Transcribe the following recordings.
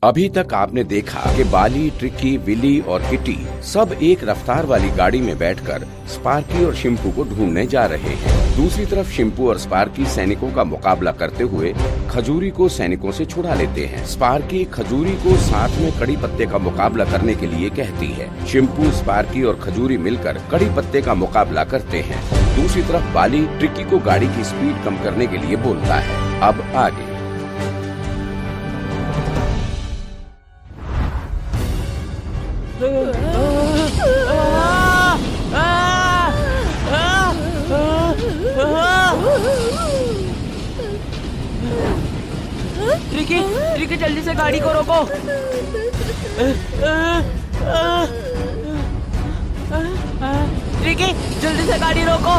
अभी तक आपने देखा कि बाली, ट्रिकी, विली और किटी सब एक रफ्तार वाली गाड़ी में बैठकर स्पार्की और शिम्पू को ढूंढने जा रहे हैं। दूसरी तरफ शिम्पू और स्पार्की सैनिकों का मुकाबला करते हुए खजूरी को सैनिकों से छुड़ा लेते हैं। स्पार्की खजूरी को साथ में कड़ी पत्ते का मुकाबला करने के लिए कहती है। शिम्पू, स्पार्की और खजूरी मिलकर कड़ी पत्ते का मुकाबला करते हैं। दूसरी तरफ बाली ट्रिकी को गाड़ी की स्पीड कम करने के लिए बोलता है। अब आगे। ट्रिकी जल्दी से गाड़ी को रोको। ट्रिकी जल्दी से गाड़ी रोको।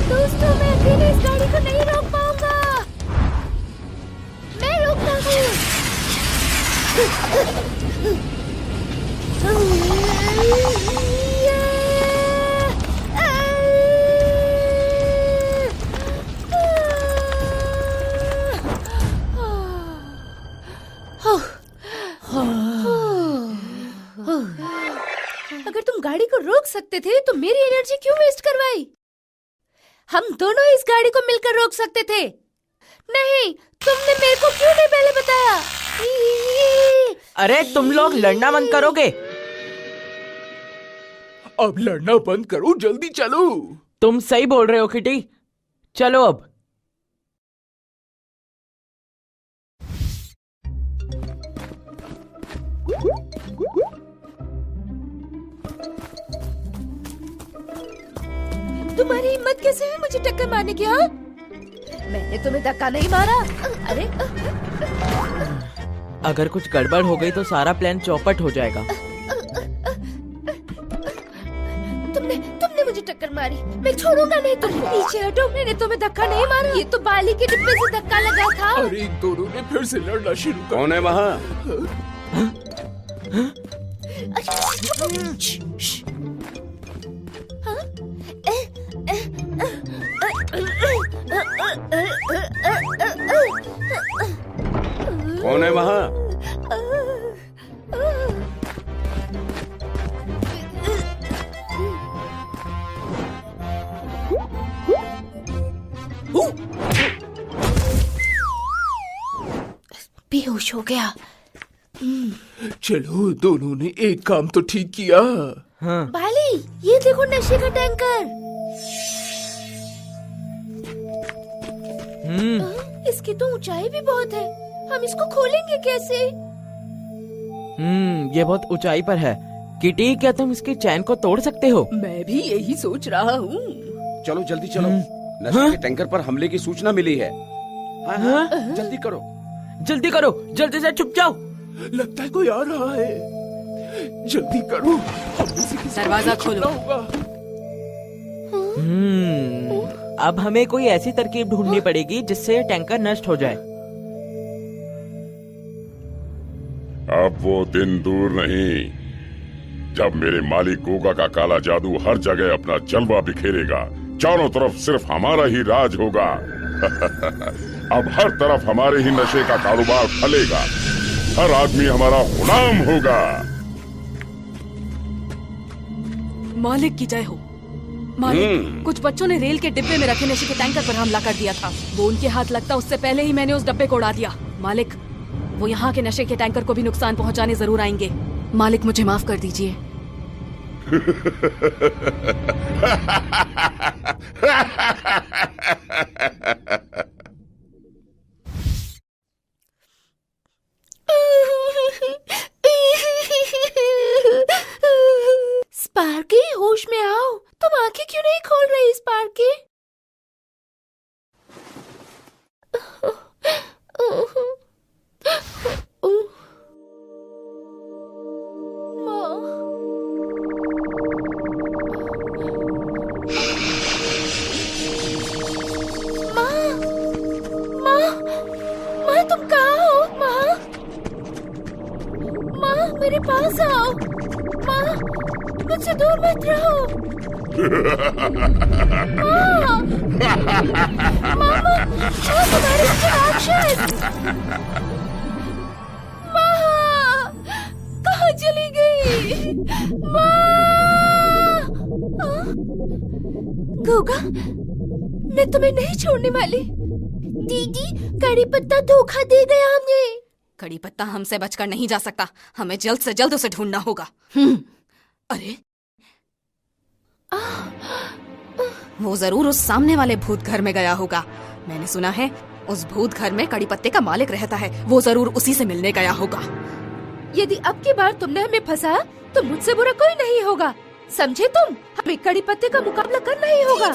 दोस्तों, मैं अकेले इस गाड़ी को नहीं रोक पाऊंगा। मैं रोकता हूँ। अगर तुम गाड़ी को रोक सकते थे तो मेरी एनर्जी क्यों वेस्ट करवाई? हम दोनों इस गाड़ी को मिलकर रोक सकते थे। नहीं, तुमने मेरे को क्यों नहीं पहले बताया? अरे तुम लोग लड़ना बंद करोगे? अब लड़ना बंद करो, जल्दी चलो। तुम सही बोल रहे हो किटी, चलो अब। तुम्हारी हिम्मत कैसे हुई मुझे टक्कर मारने की? हाँ, मैंने तुम्हें धक्का नहीं मारा। अरे अगर कुछ गड़बड़ हो गई तो सारा प्लान चौपट हो जाएगा। तुमने मुझे टक्कर मारी, मैं छोड़ूंगा नहीं। तुम पीछे हटो, मैंने तुम्हें धक्का नहीं मारा। ये तो बाली के डिब्बे से धक्का लगा था। अरे इन दोनों ने फिर से लड़ना शुरू कर। कौन है वहाँ? कौन है वहाँ? बेहोश हो गया। चलो, दोनों ने एक काम तो ठीक किया। हाँ। बाली, ये देखो नशे का टैंकर। इसकी तो ऊंचाई भी बहुत है। हम इसको खोलेंगे कैसे? ये बहुत ऊंचाई पर है। किटी, क्या तुम इसकी चैन को तोड़ सकते हो? मैं भी यही सोच रहा हूँ। चलो जल्दी चलो। नशे के टैंकर पर हमले की सूचना मिली है। हाँ, जल्दी करो। जल्दी करो, जल्दी से छुप जाओ। लगता है कोई आ रहा है। जल्दी करो, दरवाजा खोलो। अब हमें कोई ऐसी तरकीब ढूंढनी पड़ेगी जिससे टैंकर नष्ट हो जाए। अब वो दिन दूर नहीं जब मेरे मालिक गोगा का काला जादू हर जगह अपना जलवा बिखेरेगा। चारों तरफ सिर्फ हमारा ही राज होगा। अब हर तरफ हमारे ही नशे का कारोबार फैलेगा। हर आदमी हमारा गुलाम होगा। मालिक की जय हो। मालिक, कुछ बच्चों ने रेल के डिब्बे में रखे नशे के टैंकर पर हमला कर दिया था। वो उनके हाथ लगता उससे पहले ही मैंने उस डब्बे को उड़ा दिया। मालिक, वो यहाँ के नशे के टैंकर को भी नुकसान पहुँचाने जरूर आएंगे। मालिक, मुझे माफ कर दीजिए। स्पार्की, होश में आओ। तुम आंखें क्यों नहीं खोल रही स्पार्की? माँ, तुम कहाँ हो? माँ, मेरे पास आओ। माँ, मुझसे दूर मत रहो। मामा, तुम्हारे पीछे राक्षस! माँ, कहाँ चली गई? माँ! गोगा, मैं तुम्हें नहीं छोड़ने वाली। दीदी, कड़ी पत्ता धोखा दे गया हमें। कड़ी पत्ता हमसे बचकर नहीं जा सकता, हमें जल्द से जल्द उसे ढूंढना होगा। अरे वो जरूर उस सामने वाले भूत घर में गया होगा। मैंने सुना है उस भूत घर में कड़ी पत्ते का मालिक रहता है, वो जरूर उसी से मिलने गया होगा। यदि अब की बार तुमने हमें फंसा तो मुझसे बुरा कोई नहीं होगा, समझे तुम? हमें कड़ी पत्ते का मुकाबला करना ही होगा।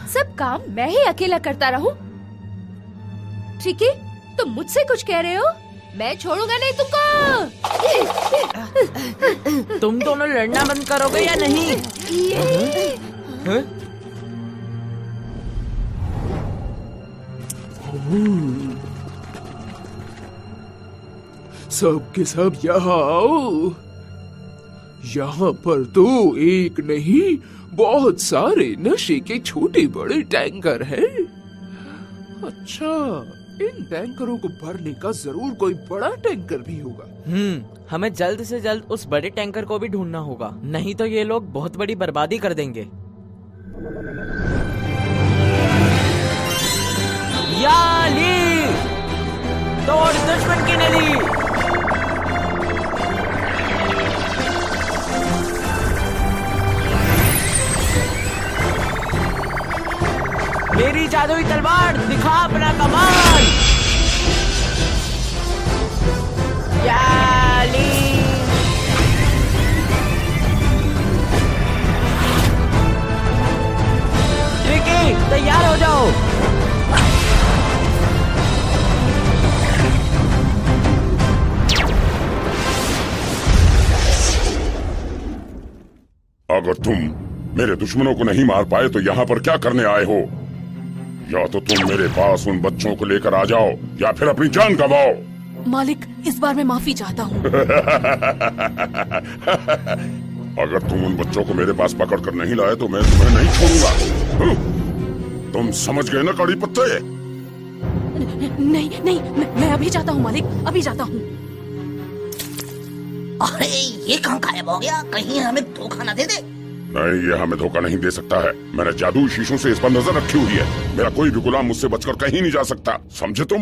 सब काम मैं ही अकेला करता रहूं? ठीक है, तुम मुझसे कुछ कह रहे हो? मैं छोड़ूंगा नहीं तुमको। तुम दोनों लड़ना बंद करोगे या नहीं? सब के सब यहाँ आओ। यहाँ पर तो एक नहीं बहुत सारे नशे के छोटे बड़े टैंकर हैं। अच्छा, इन टैंकरों को भरने का जरूर कोई बड़ा टैंकर भी होगा। हमें जल्द से जल्द उस बड़े टैंकर को भी ढूंढना होगा, नहीं तो ये लोग बहुत बड़ी बर्बादी कर देंगे। याली, तोड़ दुश्मन की नली। मेरी जादुई तलवार दिखा अपना कमाल। याली, ट्रिकी, तैयार हो जाओ। अगर तुम मेरे दुश्मनों को नहीं मार पाए तो यहाँ पर क्या करने आए हो? या तो तुम मेरे पास उन बच्चों को लेकर आ जाओ या फिर अपनी जान गवाओ। मालिक, इस बार मैं माफी चाहता हूँ। अगर तुम उन बच्चों को मेरे पास पकड़ कर नहीं लाए तो मैं तुम्हें नहीं छोड़ूंगा। तुम समझ गए ना कड़ी पत्ते? नहीं नहीं, मैं अभी जाता हूँ मालिक, अभी जाता हूँ। अरे ये कहाँ गायब हो गया? कहीं हमें धोखा न दे दे। नहीं, ये हमें धोखा नहीं दे सकता है। मैंने जादुई शीशों से इस पर नजर रखी हुई है। मेरा कोई भी गुलाम मुझसे बचकर कहीं नहीं जा सकता, समझे तुम?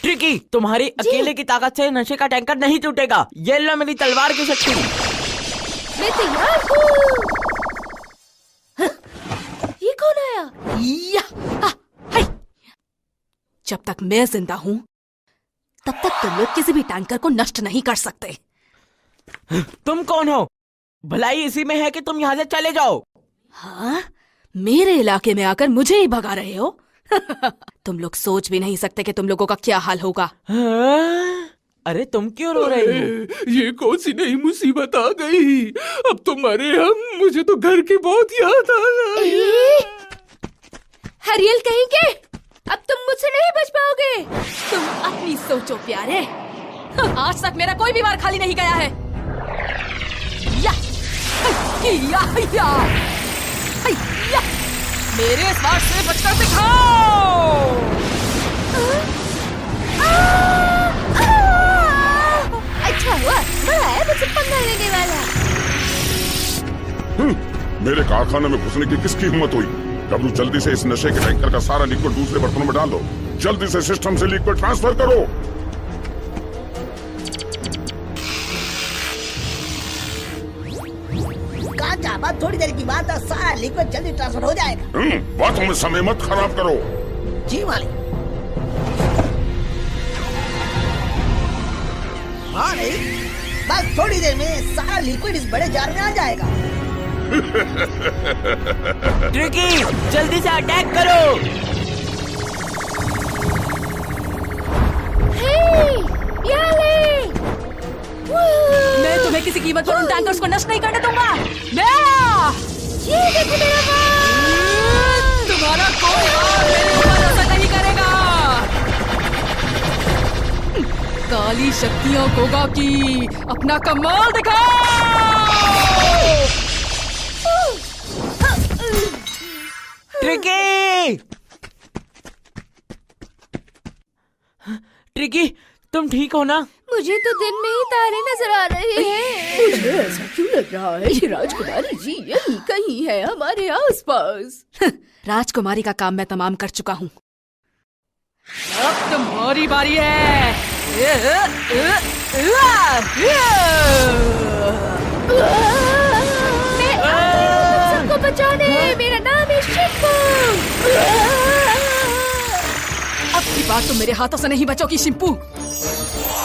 ट्रिकी, तुम्हारी अकेले की ताकत से नशे का टैंकर नहीं टूटेगा। ये लो मेरी तलवार की शक्ति। मैं तैयार हूँ। ये कौन आया? जब तक मैं जिंदा हूँ तब तक तुम लोग किसी भी टैंकर को नष्ट नहीं कर सकते। तुम कौन हो? भलाई इसी में है कि तुम यहाँ से चले जाओ। हाँ, मेरे इलाके में आकर मुझे ही भगा रहे हो? तुम लोग सोच भी नहीं सकते कि तुम लोगों का क्या हाल होगा। हाँ? अरे तुम क्यों रो रही हो? ये कौन सी नई मुसीबत आ गई? अब तो मरे हम, मुझे तो घर की बहुत याद आ रही है। हरियल कहीं के, अब तुम मुझसे नहीं बच पाओगे। तुम अपनी सोचो प्यारे। आज तक मेरा कोई भी वार खाली नहीं गया है। या, या, या, या, मेरे इस वार से बचकर दिखाओ। अच्छा हुआ, बड़ा है मुझसे पंगा लेने वाला। मेरे कारखाने में घुसने की किसकी हिम्मत हुई? डब्लू, जल्दी से इस नशे के टैंकर का सारा लिक्विड दूसरे बर्तनों में डाल दो। जल्दी से सिस्टम से लिक्विड ट्रांसफर करो। कहा जाबा, थोड़ी देर की बात है, सारा लिक्विड जल्दी ट्रांसफर हो जाएगा। बातों में समय मत खराब करो। जी मालिक। हाँ नहीं, बस थोड़ी देर में सारा लिक्विड इस बड़े जार में आ जाएगा। ट्रिकी, जल्दी से अटैक करो। हे, याले! कीमत पर उन टैंकर्स को नष्ट नहीं करने दूंगा। मैं ये देखो मेरा बाल। तुम्हारा कोई हाथ मेरे ऊपर असर नहीं करेगा। काली शक्तियों गोगा की अपना कमाल दिखाओ। ट्रिकी, ट्रिकी, तुम ठीक हो ना? मुझे तो दिन में ही तारे नजर आ रहे हैं। मुझे ऐसा क्यों लग रहा है ये राजकुमारी जी यही कहीं है हमारे आसपास। राजकुमारी का काम मैं तमाम कर चुका हूँ। अब तुम्हारी बारी है। मैं सबको बचाने। मेरा नाम है शिम्पू। अब की बार तुम मेरे हाथों से नहीं बचोगी शिम्पू।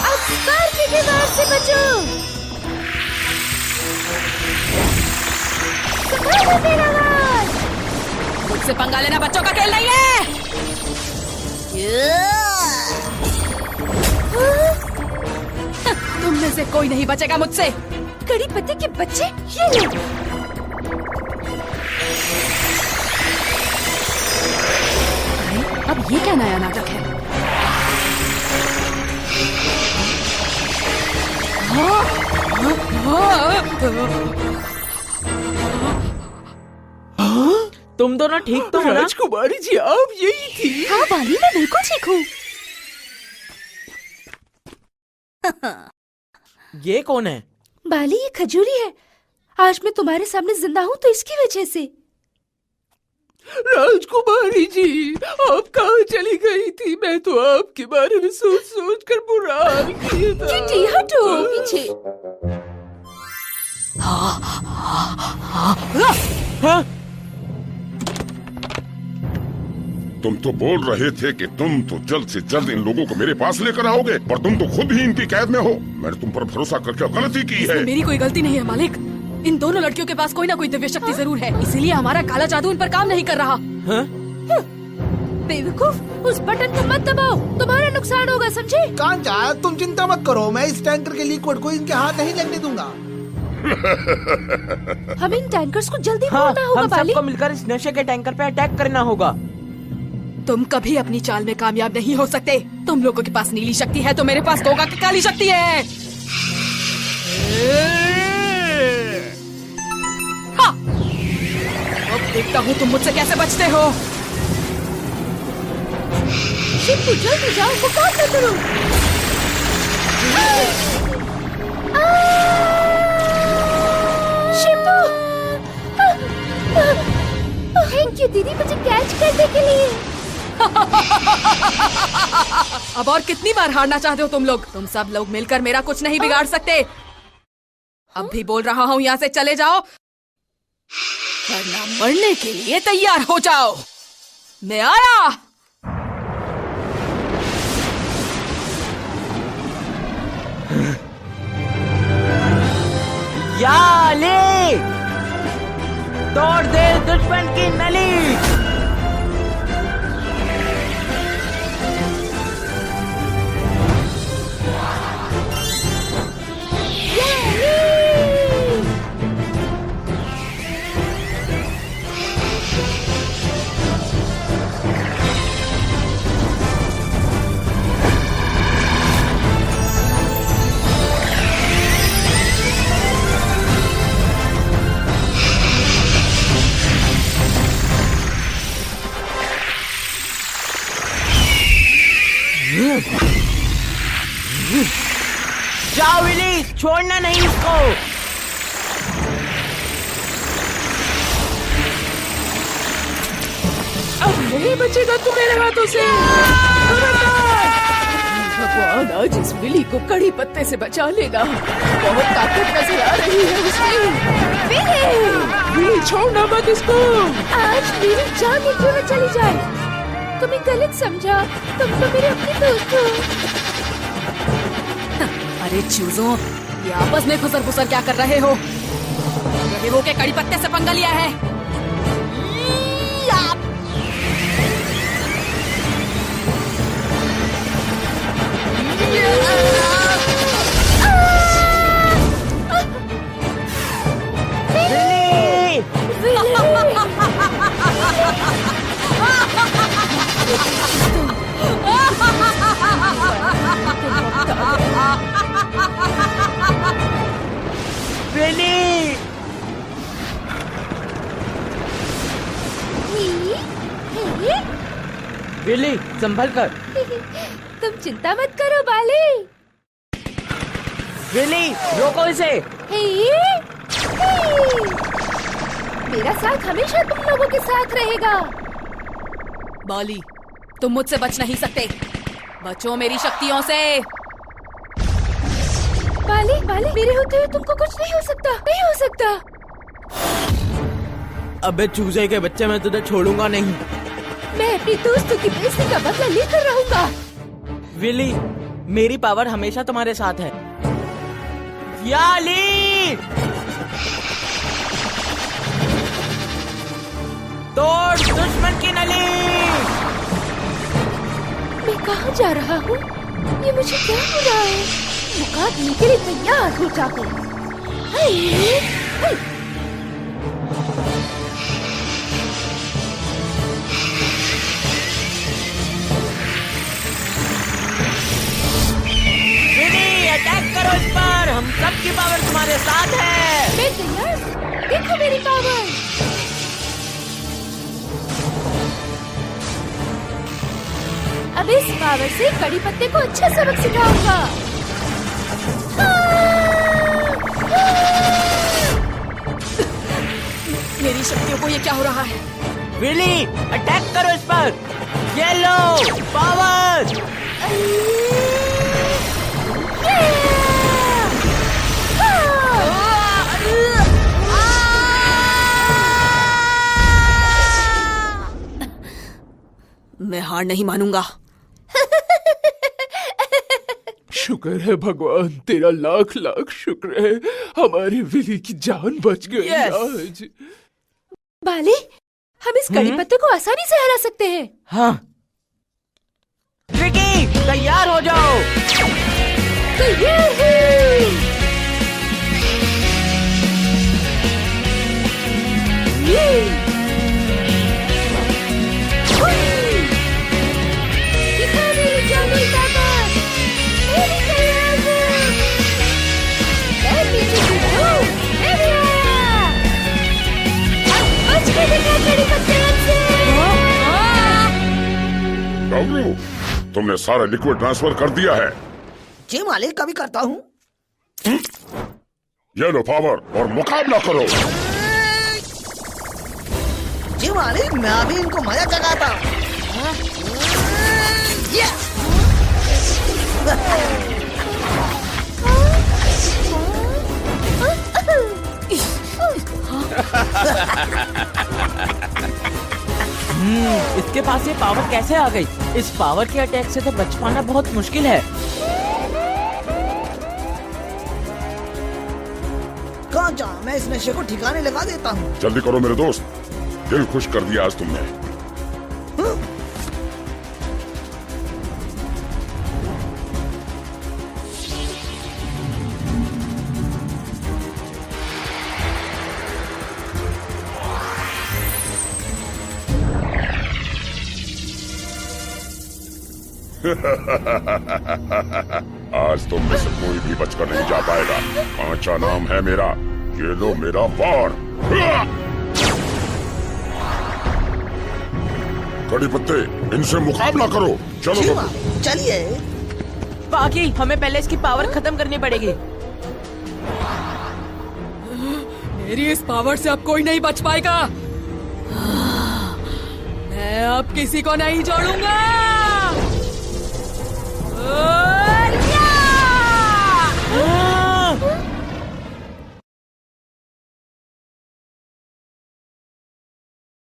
अब स्पार्की के वार से बचो। संभालो मेरा वार। मुझसे पंगा लेना बच्चों का खेल नहीं है। तुम में से कोई नहीं बचेगा मुझसे। कड़ी पत्ते के बच्चे, ये लो। अब ये क्या नया नाटक है? तुम दोनों ठीक तो हो ना? राजकुमारी जी आप यही थी। हाँ बाली, मैं बिल्कुल ठीक हूँ। ये कौन है? बाली, ये खजूरी है। आज मैं तुम्हारे सामने जिंदा हूँ तो इसकी वजह से। राजकुमारी जी आप कहाँ चली गई थी? मैं तो आपके बारे में सोच सोच कर बुरा हाल किया था। किटी हटो पीछे। हाँ? तुम तो बोल रहे थे कि तुम तो जल्द से जल्द इन लोगों को मेरे पास लेकर आओगे, पर तुम तो खुद ही इनकी कैद में हो। मैंने तुम पर भरोसा करके गलती की है। मेरी कोई गलती नहीं है मालिक। इन दोनों लड़कियों के पास कोई ना कोई दिव्य शक्ति जरूर है, इसीलिए हमारा काला जादू इन पर काम नहीं कर रहा। हाँ? बेवकूफ, उस बटन को मत दबाओ, तुम्हारा नुकसान होगा, समझे? कांचा तुम चिंता मत करो, मैं इस टैंकर के लिक्विड को इनके हाथ नहीं लगने दूंगा। हमें इन टैंकर्स को जल्दी हाँ, मारना होगा हम बाली। सबको मिलकर इस नशे के टैंकर पे अटैक करना होगा। तुम कभी अपनी चाल में कामयाब नहीं हो सकते। तुम लोगों के पास नीली शक्ति है तो मेरे पास गोगा की काली शक्ति है। हाँ। अब देखता हूँ तुम मुझसे कैसे बचते हो। शिम्पू जल्दी जाओ, मुकाबला करो। शिम्पू, थैंक यू दीदी मुझे कैच करने के लिए। अब और कितनी बार हारना चाहते हो तुम लोग? तुम सब लोग मिलकर मेरा कुछ नहीं बिगाड़ सकते। अब भी बोल रहा हूँ, यहाँ से चले जाओ वरना मरने के लिए तैयार हो जाओ। मैं आया। या ले, तोड़ दे दुश्मन की नली। जाओ विली, छोड़ना नहीं इसको। अब नहीं बचेगा तू मेरे हाथों से। भगवान आज इस बिल्ली को कड़ी पत्ते से बचा लेना। बहुत ताकत नजर आ रही है उसमें। बिल्ली छोड़ना मत इसको। आज मेरी जान ही क्यों न चली जाए। तुम्हें गलत समझा, तुम तो मेरे अपने दोस्त हो। अरे चूजों, ये आपस में खुसर फुसर क्या कर रहे हो? वो के कड़ी पत्ते से पंगा लिया है। विली, संभल कर। तुम चिंता मत करो बाली। विली, रोको इसे। मेरा साथ हमेशा तुम लोगों के साथ रहेगा। बाली, तुम मुझसे बच नहीं सकते। बचो मेरी शक्तियों से। बाली, बाली, मेरे होते हुए तुमको कुछ नहीं हो सकता, नहीं हो सकता। अबे चूजे के बच्चे, मैं तुझे छोड़ूंगा नहीं। मैं अपनी दोस्तों की बेइज्जती का बदला लेकर रहूंगा। विली, मेरी पावर हमेशा तुम्हारे साथ है। याली! तोड़ दुश्मन की नली! मैं कहाँ जा रहा हूँ? ये मुझे क्या हो रहा है? मुकाबले के लिए तैयार हो जाकर। विली, अटैक करो इस पर। हम सबकी पावर तुम्हारे साथ है। मैं तैयार। देखो मेरी पावर। अब इस पावर से कड़ी पत्ते को अच्छा सबक सिखाऊंगा। मेरी शक्तियों को ये क्या हो रहा है? विली, अटैक करो इस पर। ये लो पावर। मैं हार नहीं मानूंगा। शुक्र है भगवान, तेरा लाख लाख शुक्र है। हमारे विली की जान बच गई आज। बाली, हम इस कड़ी पत्ते को आसानी से हरा सकते हैं। हाँ। ट्रिकी, तैयार हो जाओ। डब्लू, तुमने सारा लिक्विड ट्रांसफर कर दिया है। जी मालिक, कभी करता हूँ। ये लो पावर और मुकाबला करो। जी मालिक, मैं अभी इनको मजा चखाता हूँ। इसके पास ये पावर कैसे आ गई? इस पावर के अटैक से तो बच पाना बहुत मुश्किल है। कहाँ जा, मैं इस नशे को ठिकाने लगा देता हूँ। जल्दी करो मेरे दोस्त, दिल खुश कर दिया आज तुमने। आज तुम में से कोई भी बचकर नहीं जा पाएगा। पांचा नाम है मेरा। ये लो मेरा वार। कड़ी पत्ते, इनसे मुकाबला करो। चलो चलिए। बाकी हमें पहले इसकी पावर खत्म करनी पड़ेगी। मेरी इस पावर से अब कोई नहीं बच पाएगा। मैं अब किसी को नहीं छोड़ूंगा।